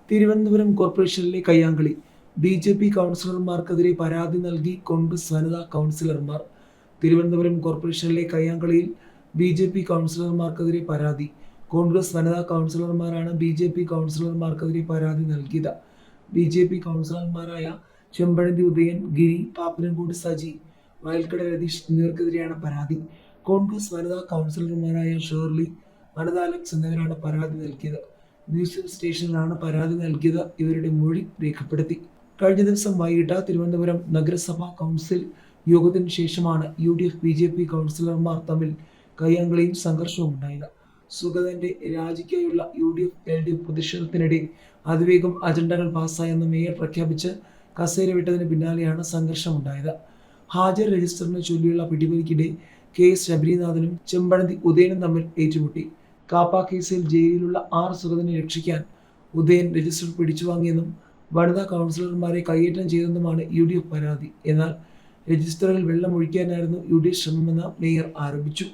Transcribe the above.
തിരുവനന്തപുരം കോർപ്പറേഷനിലെ കയ്യാങ്കളി. ബി.ജെ.പി കൗൺസിലർമാർക്കെതിരെ പരാതി നൽകി കോൺഗ്രസ് വനിതാ കൗൺസിലർമാർ. തിരുവനന്തപുരം കോർപ്പറേഷനിലെ കയ്യാങ്കളിയിൽ ബി.ജെ.പി കൗൺസിലർമാർക്കെതിരെ പരാതി. കോൺഗ്രസ് വനിതാ കൗൺസിലർമാരാണ് ബി.ജെ.പി കൗൺസിലർമാർക്കെതിരെ പരാതി നൽകിയത്. ബി.ജെ.പി കൗൺസിലർമാരായ ചെമ്പഴന്തി ഉദയൻ, ഗിരി, പാപ്പനംകോട് സജി, വയൽക്കട രതീഷ് എന്നിവർക്കെതിരെയാണ് പരാതി. കോൺഗ്രസ് വനിതാ കൗൺസിലർമാരായ ഷേർലി, വനിത അലക്സ് എന്നിവരാണ് പരാതി നൽകിയത്. മ്യൂസിയം സ്റ്റേഷനിലാണ് പരാതി നൽകിയത്. ഇവരുടെ മൊഴി രേഖപ്പെടുത്തി. കഴിഞ്ഞ ദിവസം വൈകിട്ട് തിരുവനന്തപുരം നഗരസഭാ കൗൺസിൽ യോഗത്തിന് ശേഷമാണ് യു.ഡി.എഫ് ബി.ജെ.പി കൗൺസിലർമാർ തമ്മിൽ കയ്യാങ്കളിയും സംഘർഷവും ഉണ്ടായത്. സുഗതന്റെ രാജിക്കായുള്ള യു.ഡി.എഫ്-എൽ.ഡി.എഫ് പ്രതിഷേധത്തിനിടെ അതിവേഗം അജണ്ടകൾ പാസ്സായെന്ന് മേയർ പ്രഖ്യാപിച്ച് കസേര വിട്ടതിന് പിന്നാലെയാണ് സംഘർഷമുണ്ടായത്. ഹാജർ രജിസ്റ്ററിനെ ചൊല്ലിയുള്ള പിടിവലിക്കിടെ കെ.എസ്. ശബരിനാഥനും ചെമ്പഴന്തി ഉദയനും തമ്മിൽ ഏറ്റുമുട്ടി. കാപ്പ കേസിൽ ജയിലിലുള്ള സുഗതനെ രക്ഷിക്കാൻ ഉദയൻ രജിസ്റ്റർ പിടിച്ചുവാങ്ങിയെന്നും വനിതാ കൗൺസിലർമാരെ കയ്യേറ്റം ചെയ്തെന്നുമാണ് യു.ഡി.എഫ് പരാതി. എന്നാൽ രജിസ്റ്ററിൽ വെള്ളം ഒഴിക്കാനായിരുന്നു യു.ഡി.എഫ് ശ്രമമെന്ന് മേയർ ആരോപിച്ചു.